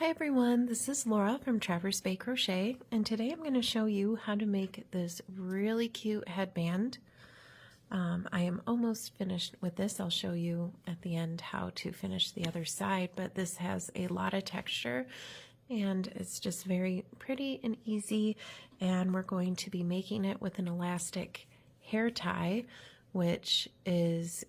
Hi everyone, this is Laura from Traverse Bay Crochet, and today I'm going to show you how to make this really cute headband. I am almost finished with this. I'll show you at the end how to finish the other side, but this has a lot of texture and it's just very pretty and easy, and we're going to be making it with an elastic hair tie, which is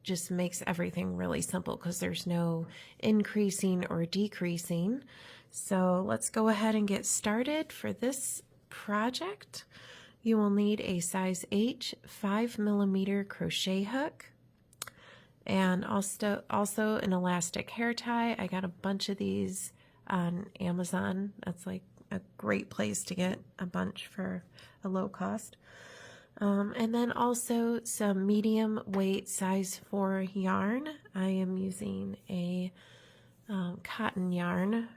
just makes everything really simple because there's no increasing or decreasing. So let's go ahead and get started. For this project, you will need a size H 5mm crochet hook and also an elastic hair tie. I got a bunch of these on Amazon. That's like a great place to get a bunch for a low cost. And then also some medium weight size 4 yarn. I am using a cotton yarn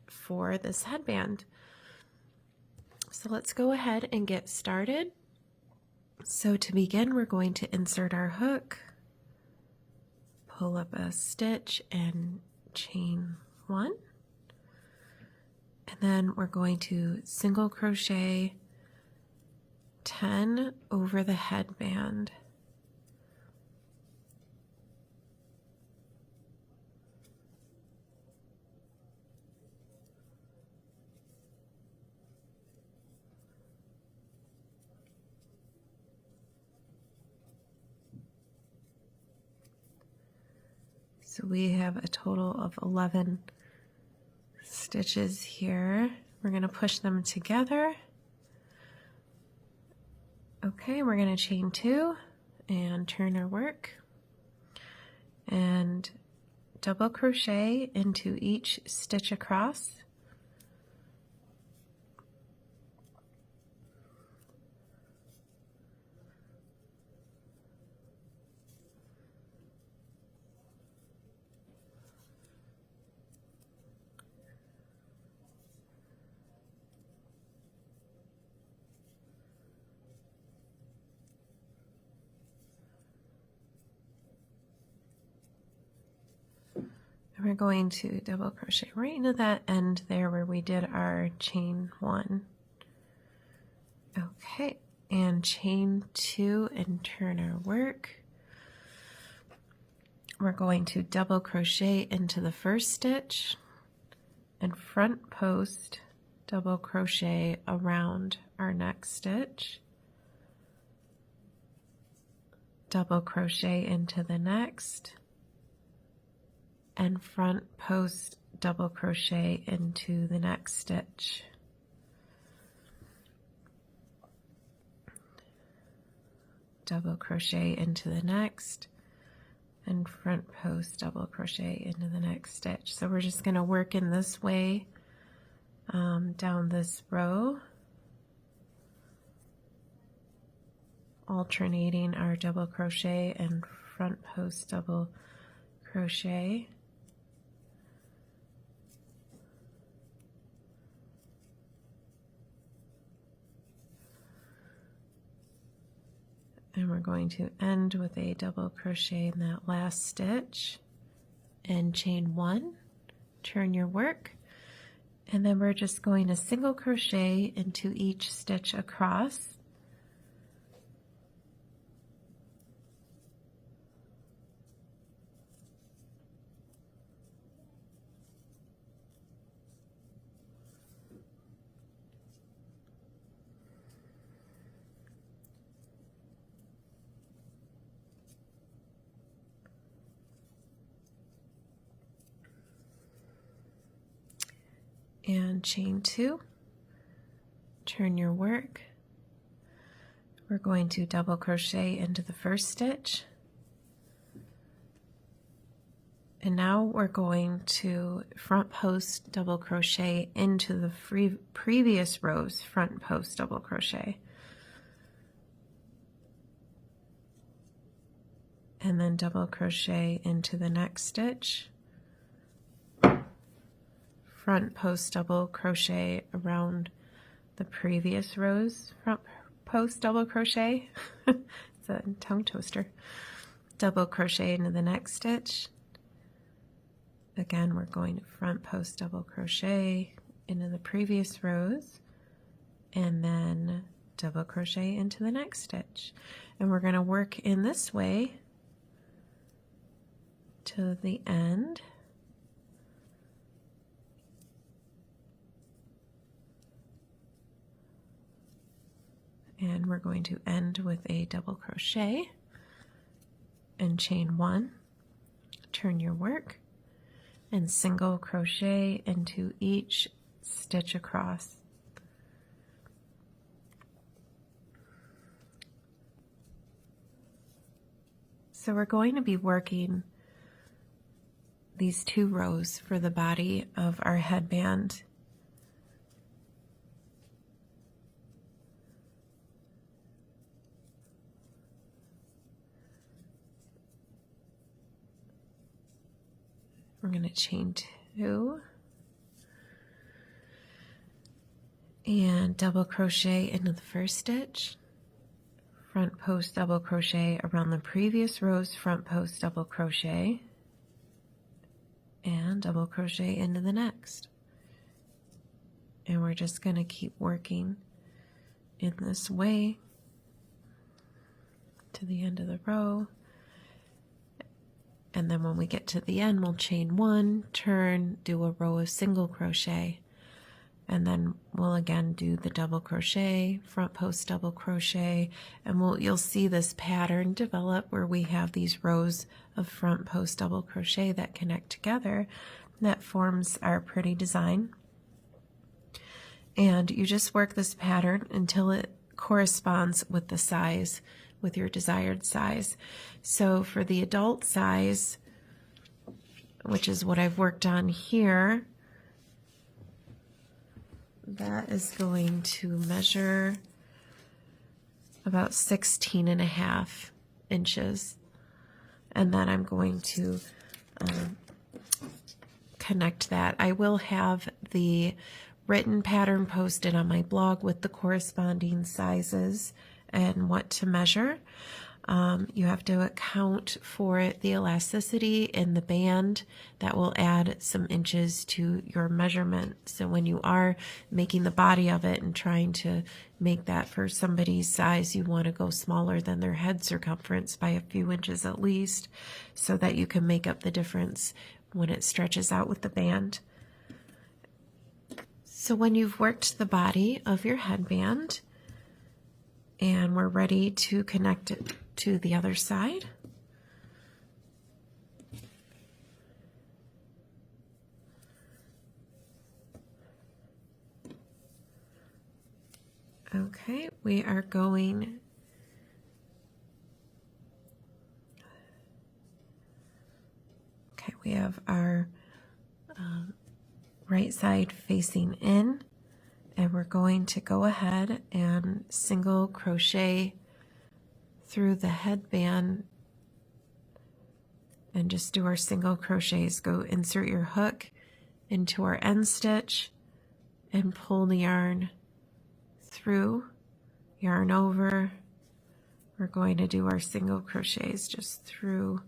for this headband. So let's go ahead and get started. So to begin, we're going to insert our hook, pull up a stitch and chain 1. And then we're going to single crochet 10 over the headband. So we have a total of 11 stitches here. We're going to push them together. Okay, we're going to chain 2 and turn our work and double crochet into each stitch across. We're going to double crochet right into that end there where we did our chain 1. Okay, and chain 2 and turn our work. We're going to double crochet into the first stitch and front post double crochet around our next stitch. Double crochet into the next, and front post double crochet into the next stitch. Double crochet into the next, and front post double crochet into the next stitch. So we're just going to work in this way down this row, alternating our double crochet and front post double crochet. And we're going to end with a double crochet in that last stitch and chain 1, turn your work, and then we're just going to single crochet into each stitch across. And chain 2, turn your work. We're going to double crochet into the first stitch, and now we're going to front post double crochet into the previous row's front post double crochet, and then double crochet into the next stitch, front post double crochet around the previous row's front post double crochet. It's a tongue twister. Double crochet into the next stitch, Again, we're going to front post double crochet into the previous rows and then double crochet into the next stitch. And we're going to work in this way to the end. And we're going to end with a double crochet and chain one, turn your work, and single crochet into each stitch across. So we're going to be working these 2 rows for the body of our headband. We're going to chain 2 and double crochet into the first stitch, front post double crochet around the previous row's front post double crochet, and double crochet into the next. And we're just going to keep working in this way to the end of the row. And then when we get to the end, we'll chain 1, turn, do a row of single crochet, and then we'll again do the double crochet, front post double crochet, and you'll see this pattern develop where we have these rows of front post double crochet that connect together. That forms our pretty design. And you just work this pattern until it corresponds with the size, with your desired size. So for the adult size, which is what I've worked on here, that is going to measure about 16.5 inches. And then I'm going to connect that. I will have the written pattern posted on my blog with the corresponding sizes and what to measure. You have to account for the elasticity in the band. That will add some inches to your measurement. So when you are making the body of it and trying to make that for somebody's size, you want to go smaller than their head circumference by a few inches at least, so that you can make up the difference when it stretches out with the band. So when you've worked the body of your headband and we're ready to connect it to the other side, okay, we are going we have our right side facing in, and we're going to go ahead and single crochet through the headband and just do our single crochets. Go insert your hook into our end stitch and pull the yarn through, yarn over. We're going to do our single crochets just through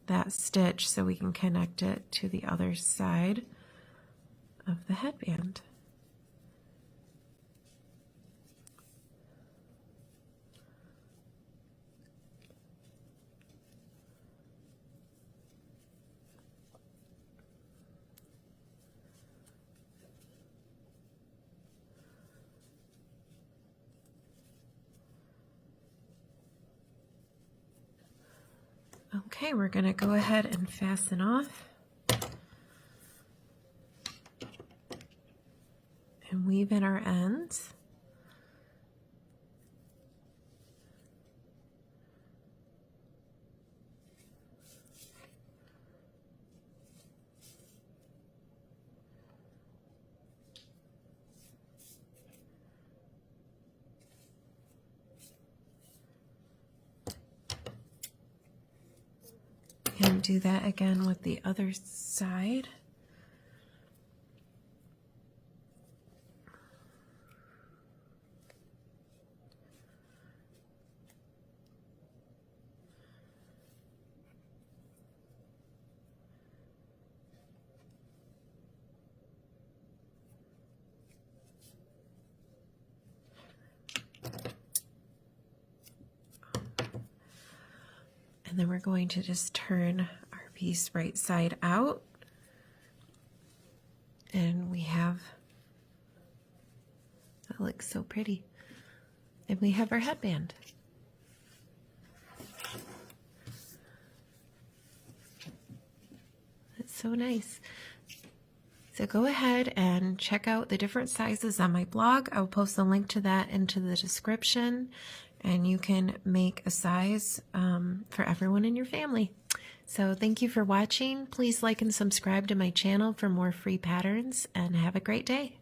that stitch so we can connect it to the other side of the headband. Okay, we're going to go ahead and fasten off and weave in our ends. And do that again with the other side. then we're going to just turn our piece right side out. And we have, that looks so pretty. And we have our headband. That's so nice. So go ahead and check out the different sizes on my blog. I'll post a link to that into the description, and you can make a size for everyone in your family. So thank you for watching. Please like and subscribe to my channel for more free patterns, and have a great day.